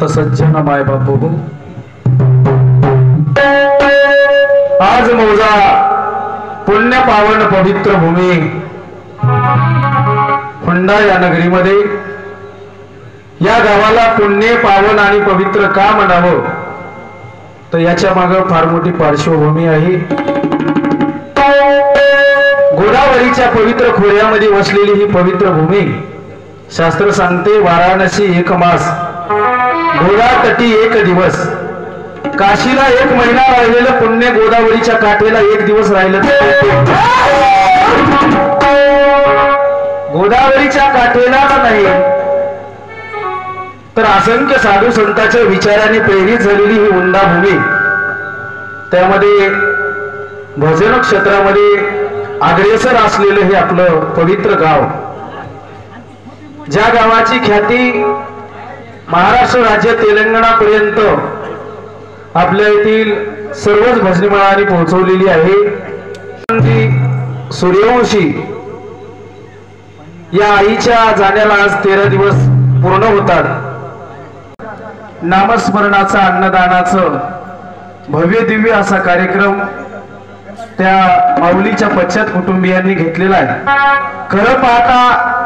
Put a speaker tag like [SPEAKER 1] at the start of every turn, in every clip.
[SPEAKER 1] सज्जन माय बापू, आज मौजा पुण्य पावन पवित्र भूमी हुंडा या नगरीमध्ये, या गावाला पुण्य पावन आणि पवित्र का म्हणावं, तर याच्या मागे फार मोठी पार्श्वभूमी आहे. गोदावरीच्या पवित्र खोऱ्यामध्ये वसलेली ही पवित्र भूमी, शास्त्र सांगते वाराणसी एक मास, गोदा तटी एक दिवस. काशीला एक महिना राहिलेलं पुण्य गोदावरीच्या काठेला एक दिवस राहिलं. गोदावरीच्या काठेला नाही तर असंख्य साधू संतांच्या विचाराने प्रेरित झालेली ही हुंडा भूमी, त्यामध्ये भजन क्षेत्रामध्ये अग्रेसर असलेलं हे आपलं पवित्र गाव, ज्या गावाची ख्याती महाराष्ट्र राज्य तेलंगणा पर्यंत आपल्या येथील सर्वच भजनी मंडळांनी पोहोचवलेली आहे. सूर्यवंशी या आईच्या जाण्याला आज 13 दिवस पूर्ण होतात. नामस्मरणाचा अन्नदानाचं भव्य दिव्य असा कार्यक्रम त्या माऊलीच्या पश्चात कुटुंबियांनी घेतलेला आहे. खरं पाहता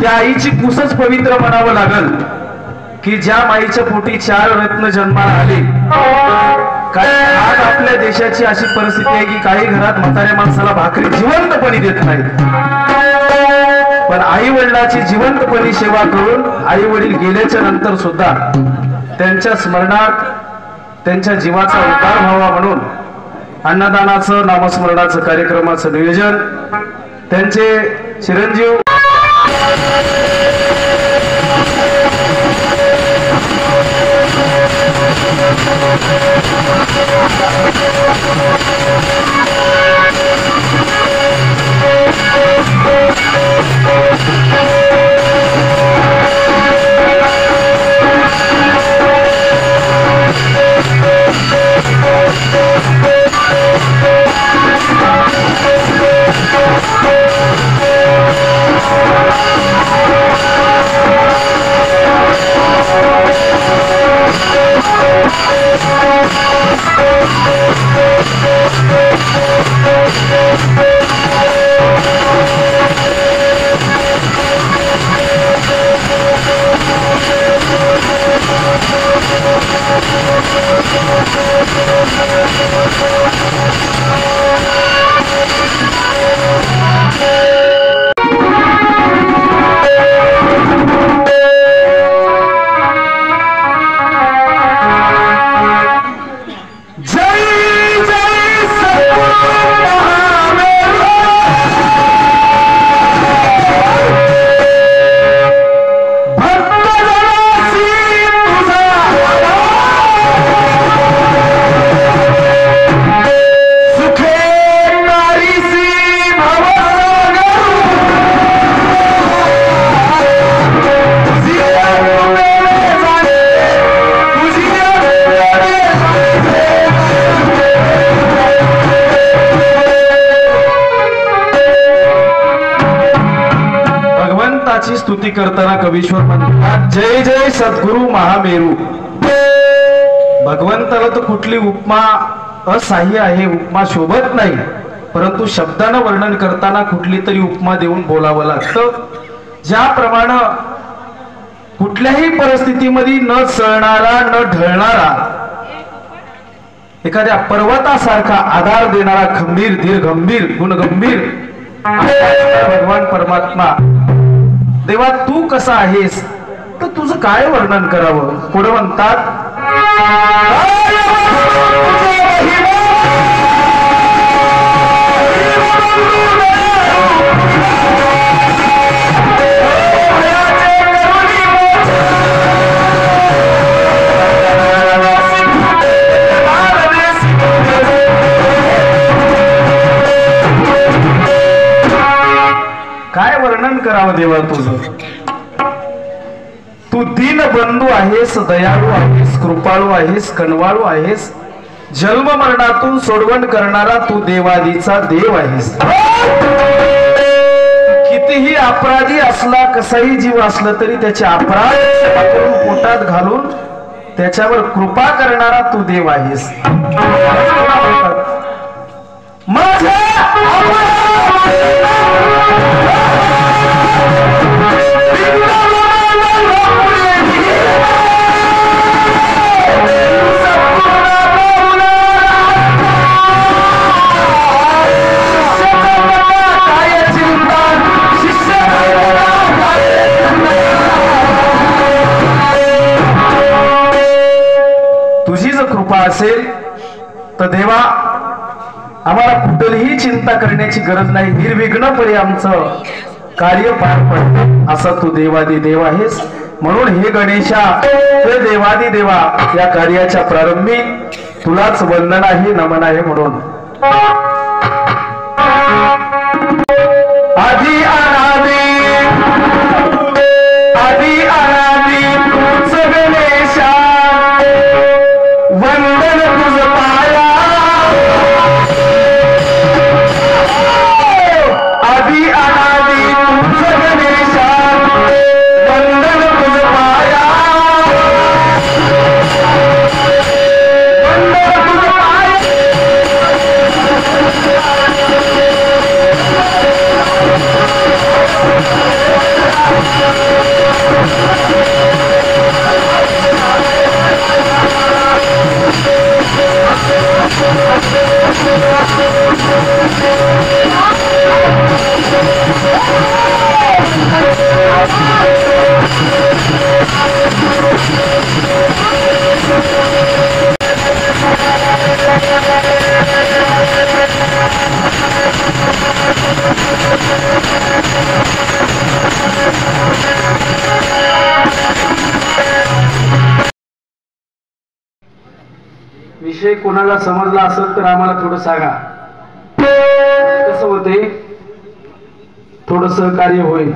[SPEAKER 1] त्या आईची कुसच पवित्र म्हणावं लागल की ज्या माईच्या पोटी 4 रत्न जन्माला आले. आज आपल्या देशाची अशी परिस्थिती आहे की काही घरात म्हाताऱ्या माणसाला भाकरी जिवंतपणी देत नाहीत, पण आई वडिलांची जिवंतपणी सेवा करून आई वडील गेल्याच्या नंतर सुद्धा त्यांच्या स्मरणात त्यांच्या जीवाचा उद्धार व्हावा म्हणून अन्नदानाचं नामस्मरणाचं कार्यक्रमाचं नियोजन त्यांचे चिरंजीव स्तुती करताना कवीश्वर म्हणतात, जय जय सद्गुरु महामेरू. भगवंताला तर कुठली उपमा असहाय्य आहे, उपमा शोभत नाही, परंतु शब्दानं वर्णन करताना कुठली तरी उपमा देऊन बोलावं लागतं. ज्याप्रमाणे कुठल्याही परिस्थितीमध्ये न चळणारा न ढळणारा एखाद्या पर्वतासारखा आधार देणारा खंबीर धीर गंभीर गुणगंभीर भगवान परमात्मा देवा तू कसा आहेस, तर तुझं काय वर्णन करावं. पुढे म्हणतात काय वर्णन करावं देवा तुझं. तू दीनबंधू आहेस, दयाळू आहेस, कृपाळू आहेस, कणवाळू आहेस, जन्म मरणातून सोडवण करणारा तू देवादीचा देव आहेस. कितीही अपराधी असला, कसाही जीव असला तरी त्याचे अपराध पोटात घालून त्याच्यावर कृपा करणारा तू देव आहेस. तुझी जर कृपा असेल तर देवा आम्हाला कुठलीही चिंता करण्याची गरज नाही, निर्विघ्नपणे आमचं कार्य पार पडते असा तू देवादी देव आहेस. म्हणून हे गणेशा हे देवादी देवा या कार्याच्या प्रारंभी तुलाच वंदन आहे, नमन आहे. म्हणून आधी अनादी तूच गणेशा, वंदन तुझ पाया. आधी अनादी तूच गणेशा, वंदन तुझ पाया. वंदन तुझ पाया. विषय कोणाला समजला असेल तर आम्हाला थोडं सांगा. कसं होते, थोडं सहकार्य होईल.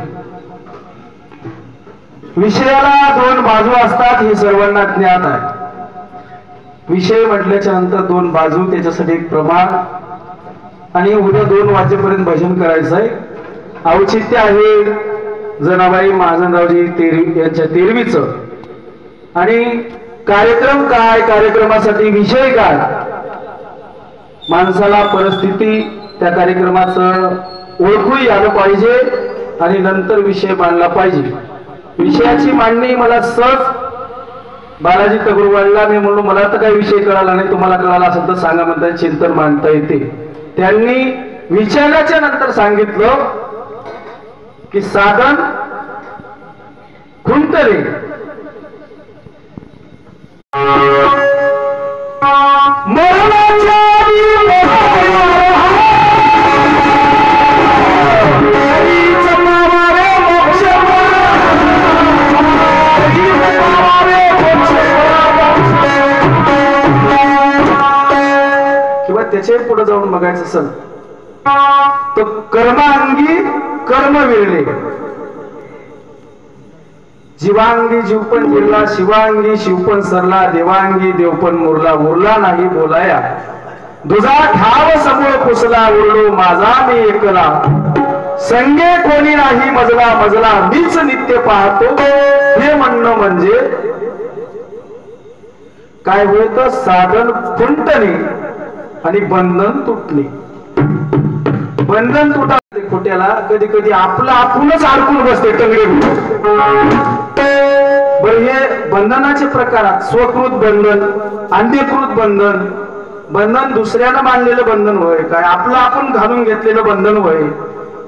[SPEAKER 1] विषयाला दोन बाजू असतात हे सर्वांना ज्ञात आहे. विषय म्हटल्याच्या नंतर दोन बाजू, त्याच्यासाठी एक प्रमाण, आणि उद्या 2 वाजेपर्यंत भजन करायचं आहे. औचित्य आहे जनाबाई महाजनरावजी यांच्या 13वीचं. आणि कार्यक्रम काय, कार्यक्रमासाठी विषय काय, माणसाला परिस्थिती त्या कार्यक्रमाचं ओळखूही आलं पाहिजे आणि नंतर विषय मांडला पाहिजे. विषयाची मांडणी मला सहज बालाजी तगुरवाडला मी म्हणलो मला तर काही विषय कळाला नाही, तुम्हाला कळाला असेल तर सांगा म्हणता, चिंतन मांडता येते. त्यांनी विचारल्याच्या नंतर सांगितलं की साधन खुंटले किंवा त्याच्या पुढे जाऊन बघायचं असेल तर कर्मांगी कर्म विरले, जीवांगी जीवपण जिरला, शिवांगी शिवपण सरला, देवांगी देवपण मुरला, उरला नाही बोलाया, दुजा ठाव समूळ पुसला, उरलो माझा मी एकला, संगे कोणी नाही मजला, मजला मीच नित्य पाहतो. हे म्हणणं म्हणजे काय होतं, साधन खुंटणे आणि बंधन तुटले. बंधन तुटले खोट्याला कधी कधी आपलं आपणच अडकून बसते टंगडे. बरं, हे बंधनाचे प्रकारात स्वकृत बंधन, अंधकृत बंधन, बंधन दुसऱ्यानं बांधलेलं बंधन होय काय, आपलं आपण घालून घेतलेलं बंधन होय.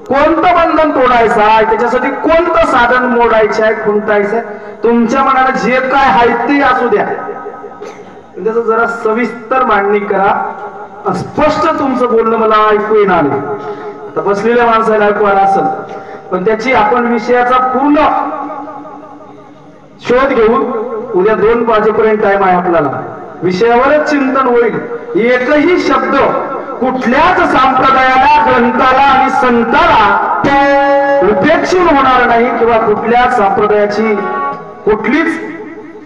[SPEAKER 1] कोणतं बंधन तोडायचं आहे, त्याच्यासाठी कोणतं साधन मोडायचं आहे, खुंटायचं आहे, तुमच्या मनाला जे काय आहे ते असू द्या. त्याचं जरा सविस्तर मांडणी करा. स्पष्ट तुमचं बोलणं मला ऐकू येणार नाही. आता बसलेल्या माणसाला ऐकू आलं असेल, पण त्याची आपण विषयाचा पूर्ण शोध घेऊन उद्या 2 वाजेपर्यंत टाइम आहे आपल्याला. विषयावरच चिंतन होईल. एकही शब्द कुठल्याच संप्रदायाला, ग्रंथाला आणि संताला उपेक्षित होणार नाही किंवा कुठल्याच संप्रदायाची कुठलीच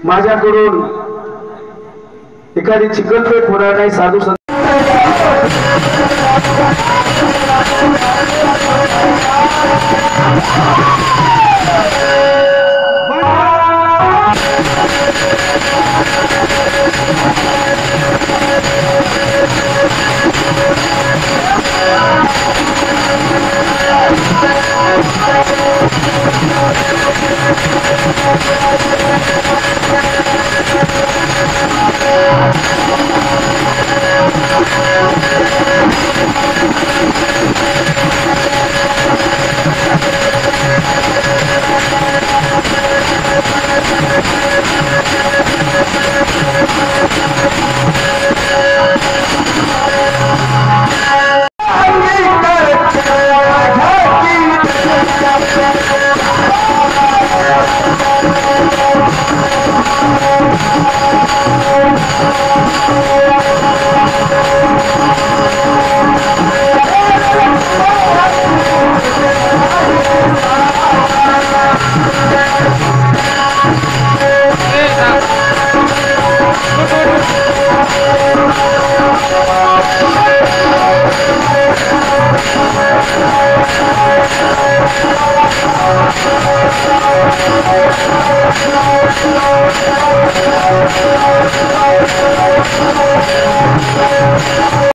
[SPEAKER 1] माझ्याकडून एखादी चिकलपेट होणार नाही. साधू